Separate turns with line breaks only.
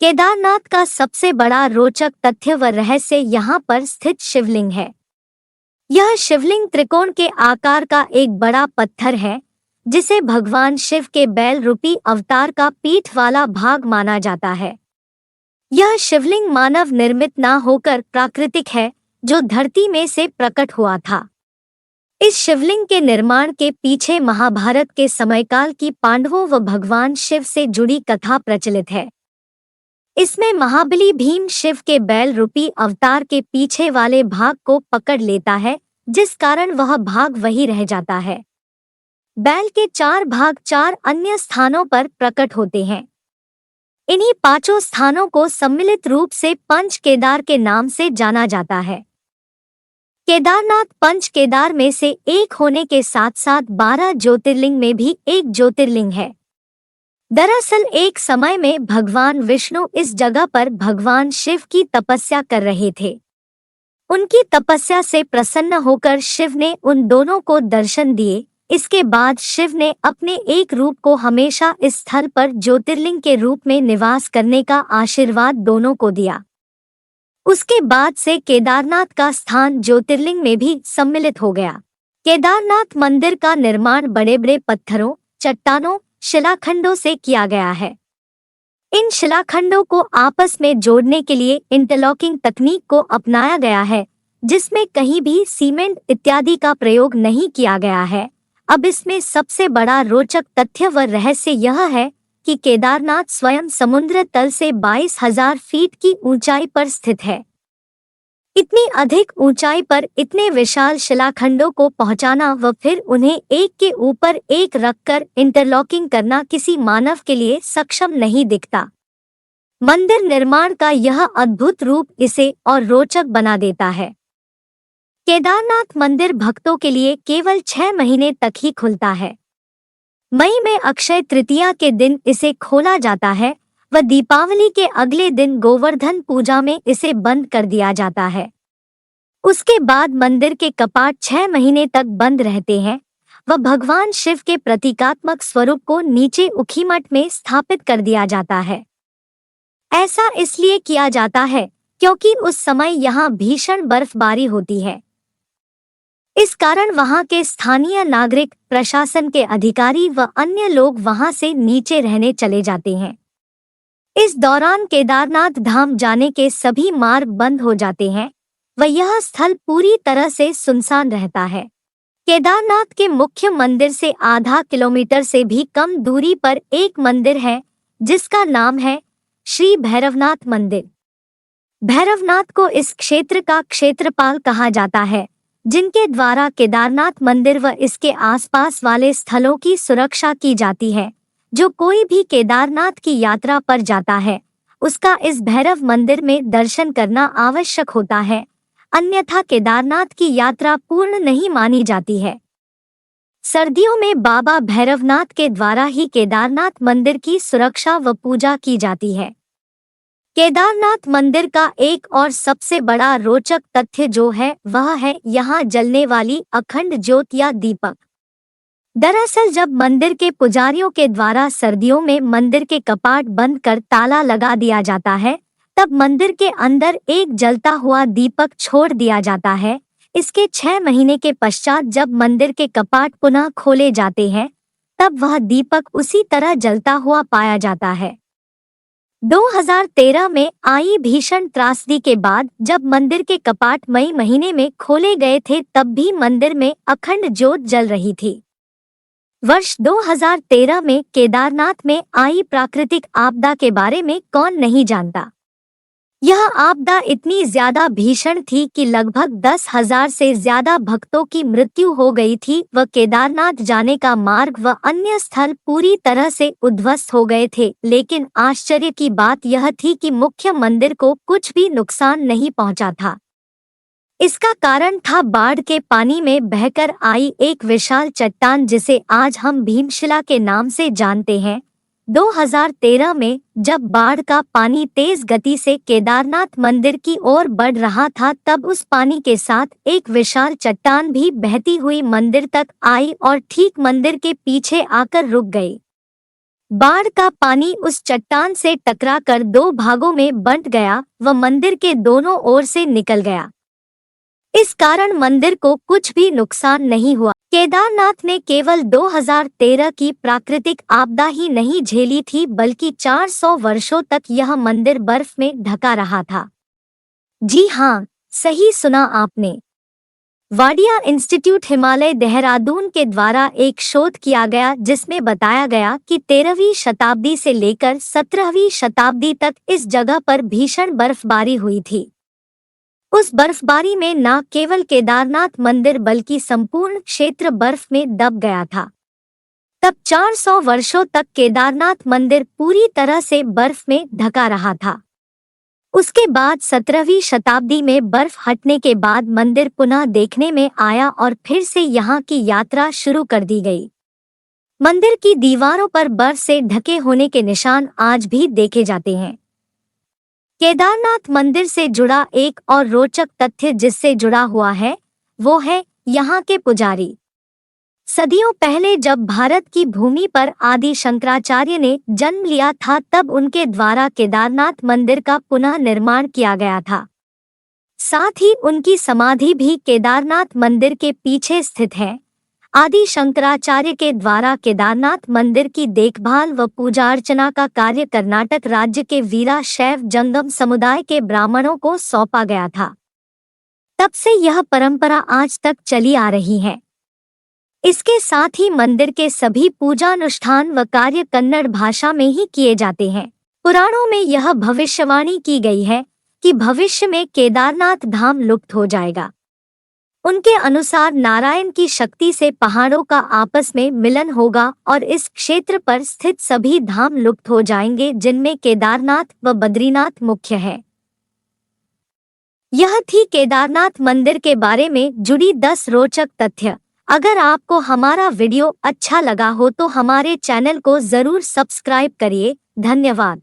केदारनाथ का सबसे बड़ा रोचक तथ्य व रहस्य यहाँ पर स्थित शिवलिंग है। यह शिवलिंग त्रिकोण के आकार का एक बड़ा पत्थर है, जिसे भगवान शिव के बैल रूपी अवतार का पीठ वाला भाग माना जाता है। यह शिवलिंग मानव निर्मित न होकर प्राकृतिक है, जो धरती में से प्रकट हुआ था। इस शिवलिंग के निर्माण के पीछे महाभारत के समयकाल की पांडवों व भगवान शिव से जुड़ी कथा प्रचलित है। इसमें महाबली भीम शिव के बैल रूपी अवतार के पीछे वाले भाग को पकड़ लेता है, जिस कारण वह भाग वही रह जाता है। बैल के 4 भाग 4 अन्य स्थानों पर प्रकट होते हैं। इन्हीं 5 स्थानों को सम्मिलित रूप से पंच केदार के नाम से जाना जाता है। केदारनाथ पंच केदार में से एक होने के साथ साथ 12 ज्योतिर्लिंग में भी एक ज्योतिर्लिंग है। दरअसल एक समय में भगवान विष्णु इस जगह पर भगवान शिव की तपस्या कर रहे थे। उनकी तपस्या से प्रसन्न होकर शिव ने उन दोनों को दर्शन दिए। इसके बाद शिव ने अपने एक रूप को हमेशा इस स्थल पर ज्योतिर्लिंग के रूप में निवास करने का आशीर्वाद दोनों को दिया। उसके बाद से केदारनाथ का स्थान ज्योतिर्लिंग में भी सम्मिलित हो गया। केदारनाथ मंदिर का निर्माण बड़े बड़े पत्थरों, चट्टानों, शिलाखंडों से किया गया है। इन शिलाखंडों को आपस में जोड़ने के लिए इंटरलॉकिंग तकनीक को अपनाया गया है, जिसमें कहीं भी सीमेंट इत्यादि का प्रयोग नहीं किया गया है। अब इसमें सबसे बड़ा रोचक तथ्य व रहस्य यह है कि केदारनाथ स्वयं समुद्र तल से 22,000 फीट की ऊंचाई पर स्थित है। इतनी अधिक ऊंचाई पर इतने विशाल शिलाखंडों को पहुंचाना व फिर उन्हें एक के ऊपर एक रखकर इंटरलॉकिंग करना किसी मानव के लिए सक्षम नहीं दिखता। मंदिर निर्माण का यह अद्भुत रूप इसे और रोचक बना देता है। केदारनाथ मंदिर भक्तों के लिए केवल 6 महीने तक ही खुलता है। मई में अक्षय तृतीया के दिन इसे खोला जाता है व दीपावली के अगले दिन गोवर्धन पूजा में इसे बंद कर दिया जाता है। उसके बाद मंदिर के कपाट 6 महीने तक बंद रहते हैं व भगवान शिव के प्रतीकात्मक स्वरूप को नीचे उखीमठ में स्थापित कर दिया जाता है। ऐसा इसलिए किया जाता है क्योंकि उस समय यहाँ भीषण बर्फबारी होती है। इस कारण वहां के स्थानीय नागरिक, प्रशासन के अधिकारी व अन्य लोग वहां से नीचे रहने चले जाते हैं। इस दौरान केदारनाथ धाम जाने के सभी मार्ग बंद हो जाते हैं व यह स्थल पूरी तरह से सुनसान रहता है। केदारनाथ के मुख्य मंदिर से आधा किलोमीटर से भी कम दूरी पर एक मंदिर है, जिसका नाम है श्री भैरवनाथ मंदिर। भैरवनाथ को इस क्षेत्र का क्षेत्रपाल कहा जाता है, जिनके द्वारा केदारनाथ मंदिर व इसके आसपास वाले स्थलों की सुरक्षा की जाती है। जो कोई भी केदारनाथ की यात्रा पर जाता है, उसका इस भैरव मंदिर में दर्शन करना आवश्यक होता है, अन्यथा केदारनाथ की यात्रा पूर्ण नहीं मानी जाती है। सर्दियों में बाबा भैरवनाथ के द्वारा ही केदारनाथ मंदिर की सुरक्षा व पूजा की जाती है। केदारनाथ मंदिर का एक और सबसे बड़ा रोचक तथ्य जो है वह है यहाँ जलने वाली अखंड ज्योत या दीपक। दरअसल जब मंदिर के पुजारियों के द्वारा सर्दियों में मंदिर के कपाट बंद कर ताला लगा दिया जाता है, तब मंदिर के अंदर एक जलता हुआ दीपक छोड़ दिया जाता है। इसके 6 महीने के पश्चात जब मंदिर के कपाट पुनः खोले जाते हैं, तब वह दीपक उसी तरह जलता हुआ पाया जाता है। 2013 में आई भीषण त्रासदी के बाद जब मंदिर के कपाट मई महीने में खोले गए थे, तब भी मंदिर में अखंड ज्योत जल रही थी। वर्ष 2013 में केदारनाथ में आई प्राकृतिक आपदा के बारे में कौन नहीं जानता। यह आपदा इतनी ज्यादा भीषण थी कि लगभग 10,000 से ज्यादा भक्तों की मृत्यु हो गई थी व केदारनाथ जाने का मार्ग व अन्य स्थल पूरी तरह से उद्ध्वस्त हो गए थे। लेकिन आश्चर्य की बात यह थी कि मुख्य मंदिर को कुछ भी नुकसान नहीं पहुंचा था। इसका कारण था बाढ़ के पानी में बहकर आई एक विशाल चट्टान, जिसे आज हम भीमशिला के नाम से जानते हैं। 2013 में जब बाढ़ का पानी तेज गति से केदारनाथ मंदिर की ओर बढ़ रहा था, तब उस पानी के साथ एक विशाल चट्टान भी बहती हुई मंदिर तक आई और ठीक मंदिर के पीछे आकर रुक गई। बाढ़ का पानी उस चट्टान से टकराकर दो भागों में बंट गया व मंदिर के दोनों ओर से निकल गया। इस कारण मंदिर को कुछ भी नुकसान नहीं हुआ। केदारनाथ ने केवल 2013 की प्राकृतिक आपदा ही नहीं झेली थी, बल्कि 400 वर्षों तक यह मंदिर बर्फ में ढका रहा था। जी हाँ, सही सुना आपने। वाडिया इंस्टीट्यूट हिमालय देहरादून के द्वारा एक शोध किया गया जिसमें बताया गया कि 13वीं शताब्दी से लेकर 17वीं शताब्दी तक इस जगह पर भीषण बर्फबारी हुई थी। उस बर्फबारी में न केवल केदारनाथ मंदिर बल्कि संपूर्ण क्षेत्र बर्फ में दब गया था। तब 400 वर्षों तक केदारनाथ मंदिर पूरी तरह से बर्फ में ढका रहा था। उसके बाद 17वीं शताब्दी में बर्फ हटने के बाद मंदिर पुनः देखने में आया और फिर से यहाँ की यात्रा शुरू कर दी गई। मंदिर की दीवारों पर बर्फ से ढके होने के निशान आज भी देखे जाते हैं। केदारनाथ मंदिर से जुड़ा एक और रोचक तथ्य जिससे जुड़ा हुआ है वो है यहाँ के पुजारी। सदियों पहले जब भारत की भूमि पर आदि शंकराचार्य ने जन्म लिया था तब उनके द्वारा केदारनाथ मंदिर का पुनः निर्माण किया गया था। साथ ही उनकी समाधि भी केदारनाथ मंदिर के पीछे स्थित है। आदि शंकराचार्य के द्वारा केदारनाथ मंदिर की देखभाल व पूजा अर्चना का कार्य कर्नाटक राज्य के वीरा शैव जंगम समुदाय के ब्राह्मणों को सौंपा गया था। तब से यह परंपरा आज तक चली आ रही है। इसके साथ ही मंदिर के सभी पूजानुष्ठान व कार्य कन्नड़ भाषा में ही किए जाते हैं। पुराणों में यह भविष्यवाणी की गई है कि भविष्य में केदारनाथ धाम लुप्त हो जाएगा। उनके अनुसार नारायण की शक्ति से पहाड़ों का आपस में मिलन होगा और इस क्षेत्र पर स्थित सभी धाम लुप्त हो जाएंगे, जिनमें केदारनाथ व बद्रीनाथ मुख्य है। यह थी केदारनाथ मंदिर के बारे में जुड़ी 10 रोचक तथ्य। अगर आपको हमारा वीडियो अच्छा लगा हो तो हमारे चैनल को जरूर सब्सक्राइब करिए। धन्यवाद।